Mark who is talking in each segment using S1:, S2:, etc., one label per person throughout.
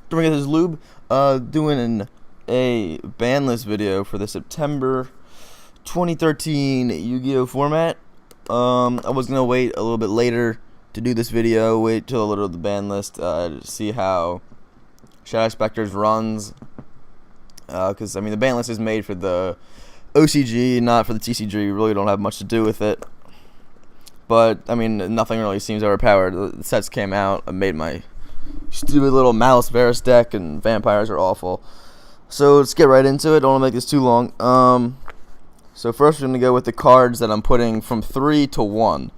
S1: Don't forget this lube. Doing a Banlist video for the September 2013 Yu-Gi-Oh format. I was gonna wait a little bit later to do this video. Wait till a little of the Banlist to see how Shadow Specters runs. Because I mean the Banlist is made for the OCG, not for the TCG. We really don't have much to do with it. But I mean, nothing really seems overpowered. The sets came out. I made my stupid little Malice Varus deck, and vampires are awful. So let's get right into it. Don't want to make this too long. So first we're gonna go with the cards that I'm putting from 3 to 1,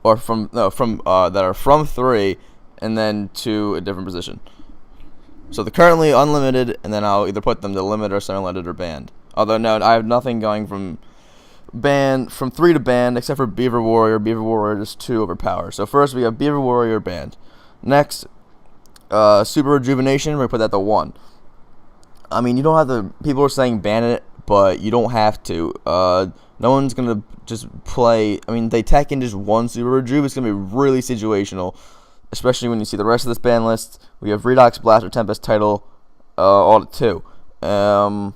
S1: or that are from 3 and then to a different position. So they're currently unlimited, and then I'll either put them to limit or semi-limited or banned. Although no, I have nothing going from 3 to banned except for Beaver Warrior. Beaver Warrior is too overpowered. So first we have Beaver Warrior banned. Next, Super Rejuvenation, we're gonna put that to 1. I mean, you don't have to. People are saying ban it, but you don't have to. No one's gonna just play. I mean, they tech in just one Super Rejuve. It's gonna be really situational, especially when you see the rest of this ban list. We have Redox, Blast, or Tempest title, all to 2.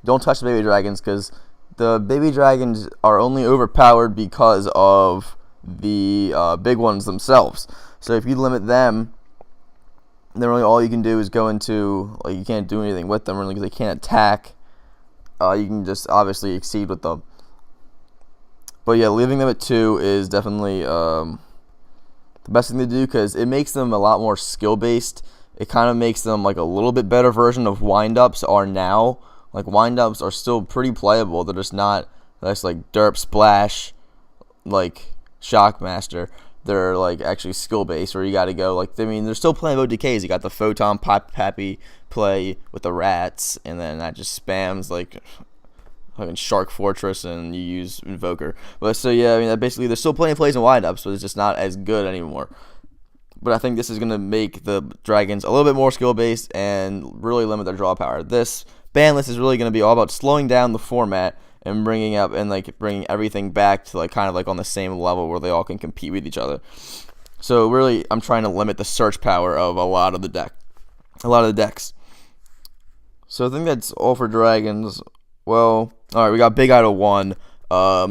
S1: Don't touch the baby dragons, because the baby dragons are only overpowered because of the big ones themselves. So if you limit them, then really all you can do is go into, like, you can't do anything with them really because they can't attack. You can just obviously exceed with them. But yeah, leaving them at 2 is definitely the best thing to do, because it makes them a lot more skill based. It kind of makes them like a little bit better version of wind-ups are now. Like, wind-ups are still pretty playable. They're just not that's like derp splash like Shockmaster. They're like actually skill based, where you got to go. Like, I mean, they're still playing about decays. You got the photon pappy play with the rats, and then that just spams like fucking Shark Fortress, and you use Invoker. But so yeah, I mean, that basically they're still playing plays and windups, but it's just not as good anymore. But I think this is gonna make the dragons a little bit more skill based and really limit their draw power. This ban list is really gonna be all about slowing down the format and bringing everything back to like kind of like on the same level where they all can compete with each other. So really, I'm trying to limit the search power of a lot of the decks. So I think that's all for dragons. Well, all right, we got Big Eye to 1.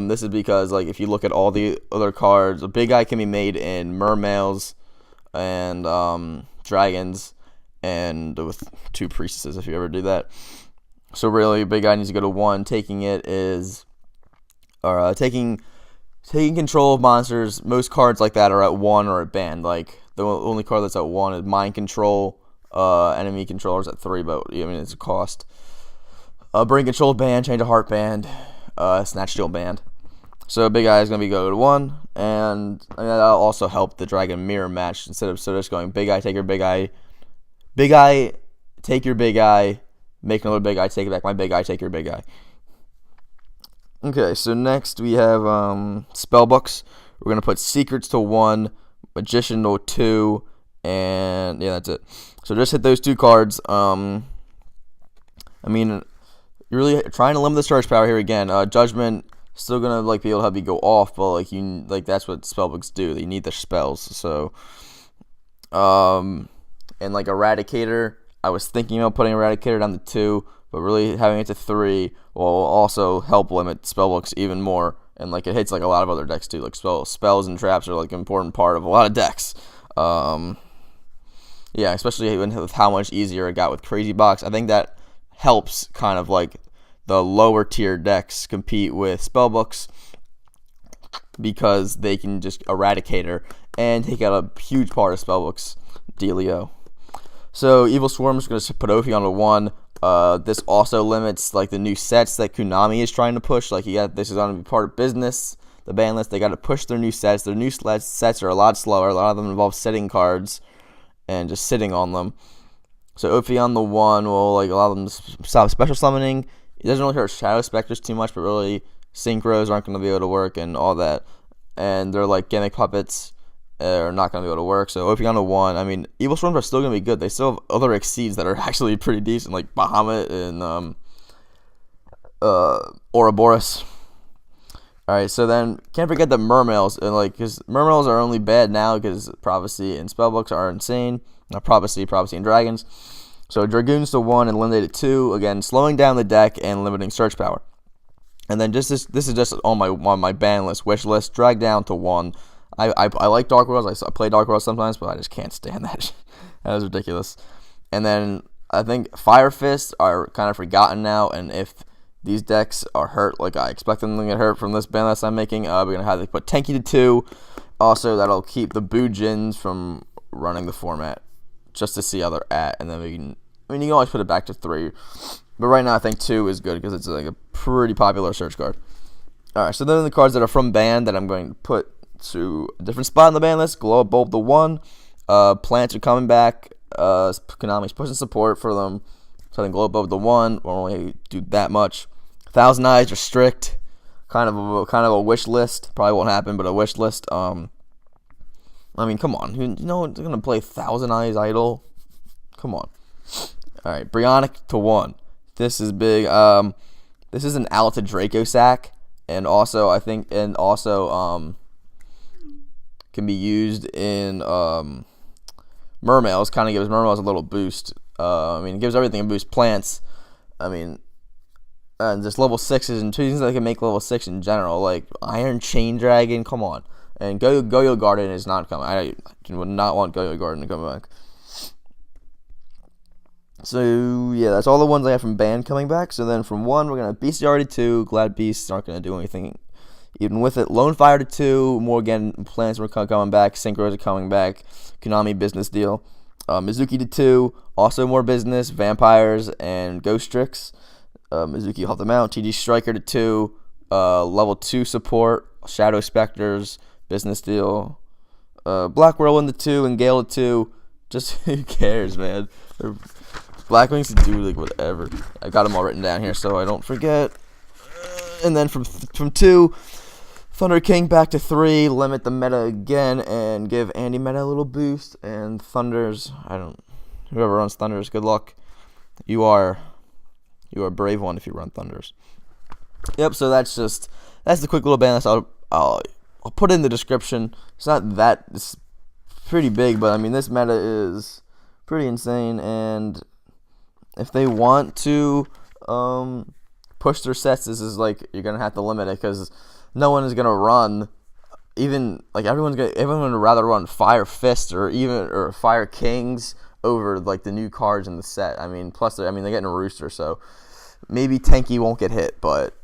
S1: This is because, like, if you look at all the other cards, a Big Eye can be made in mermales and dragons, and with 2 priestesses if you ever do that. So really, Big Eye needs to go to 1. Taking it is, or taking control of monsters. Most cards like that are at 1 or at banned. Like, the only card that's at 1 is Mind Control. Enemy Controller's at 3, but I mean, it's a cost. Bring Control banned, Change of Heart banned, Snatch Steal banned. So Big Eye is going to go to 1, and I mean, that'll also help the Dragon Mirror match, instead of just going Big Eye, take your Big Eye, Big Eye, take your Big Eye, make another Big Eye, take it back my Big Eye, take your Big Eye. Okay, so next we have Spellbooks. We're going to put Secrets to 1, Magician to 2, and yeah, that's it. So just hit those 2 cards. I mean, you're really trying to limit the search power here again. Judgment still gonna like be able to have you go off, but like that's what spellbooks do. They need their spells. So, and like Eradicator, I was thinking about putting Eradicator down to 2, but really having it to 3 will also help limit spellbooks even more. And like it hits like a lot of other decks too. Like spells and traps are like an important part of a lot of decks. Yeah, especially with how much easier it got with Crazy Box. I think that helps kind of like the lower tier decks compete with spellbooks, because they can just Eradicator and take out a huge part of spellbooks dealio. So Evil Swarm is going to put ophion to 1. This also limits like the new sets that Konami is trying to push. Like, this is going to be part of business. The ban list, they got to push their new sets. Their new sets are a lot slower. A lot of them involve sitting cards and just sitting on them. So ophion the 1 will like allow them to stop special summoning. It doesn't really hurt Shadow Specters too much, but really synchros aren't going to be able to work and all that. And they're like gimmick puppets are not going to be able to work. So ophion to 1. I mean, Evil Storms are still going to be good. They still have other exceeds that are actually pretty decent, like Bahamut and Ouroboros. Alright, so then can't forget the mermales, and like, because mermales are only bad now because prophecy and spellbooks are insane. Not prophecy and dragons. So Dragoons to 1 and Eliminated 2, again, slowing down the deck and limiting search power. And then just this is just on my ban list, wish list, drag down to 1. I like Dark Worlds. I play Dark Worlds sometimes, but I just can't stand that. That was ridiculous. And then I think Fire Fists are kind of forgotten now, and if these decks are hurt like I expect them to get hurt from this ban list I'm making, we're going to have to put Tenki to 2. Also, that'll keep the Boojins from running the format, just to see how they're at, and then you can always put it back to 3. But right now I think 2 is good because it's like a pretty popular search card. Alright, so then the cards that are from ban that I'm going to put to a different spot in the ban list. Glow Up Bulb to 1. Plants are coming back. Konami's pushing support for them. So I think Glow Up Bulb to 1 won't really do that much. Thousand Eyes Restrict. Kind of a wish list. Probably won't happen, but a wish list. I mean, come on. They're going to play Thousand Eyes Idol? Come on. Alright, Brionac to 1. This is big. This is an Alta Draco sack, and also I think, can be used in Mermails. Kind of gives Mermails a little boost. It gives everything a boost. Plants. And just level 6s and 2 things that can make level 6 in general, like Iron Chain Dragon. Come on, and Goyo Garden is not coming. I would not want Goyo Garden to come back. So, yeah, that's all the ones I have from ban coming back. So then from 1, we're going to Bestiality to 2. Glad Beasts aren't going to do anything even with it. Lone Fire to 2. More, again, Plants are coming back. Synchros are coming back. Konami Business Deal. Mizuki to 2. Also more business. Vampires and Ghost Tricks. Mizuki will help them out. TG Striker to 2. Level 2 support. Shadow Specters. Business Deal. Black Whirlwind to 2. And Gale to 2. Just, who cares, man? Blackwings to do like whatever. I got them all written down here so I don't forget. And then from 2, Thunder King back to 3. Limit the meta again and give Andy Meta a little boost. And Thunders, whoever runs Thunders, good luck. You are a brave one if you run Thunders. Yep. So that's the quick little ban list. I'll put it in the description. It's pretty big, but this meta is pretty insane, and if they want to push their sets, this is like you're gonna have to limit it because no one is gonna run. Even like everyone would rather run Fire Fist or Fire Kings over like the new cards in the set. Plus they're getting a Rooster, so maybe Tenki won't get hit, but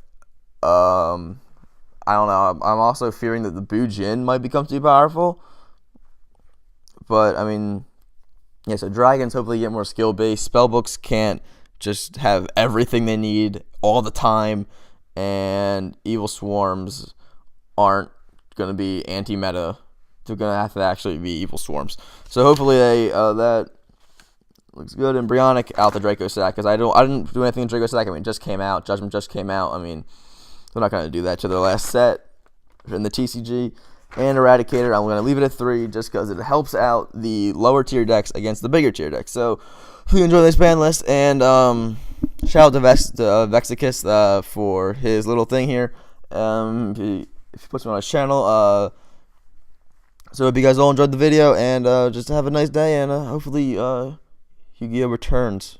S1: I don't know. I'm also fearing that the Boojin might become too powerful, but yeah, so Dragons hopefully get more skill-based. Spellbooks can't just have everything they need all the time, and Evil Swarms aren't going to be anti-meta. They're going to have to actually be Evil Swarms. So hopefully that looks good. And Brionac out the Draco sack, because I didn't do anything in Draco sack. It just came out. Judgment just came out. They're not going to do that to their last set in the TCG. And Eradicator, I'm going to leave it at 3 just because it helps out the lower tier decks against the bigger tier decks. So, if you enjoy this ban list, and shout out to Vexacus for his little thing here. If he puts me on his channel. So, hope you guys all enjoyed the video, and just have a nice day, and hopefully Yu-Gi-Oh returns.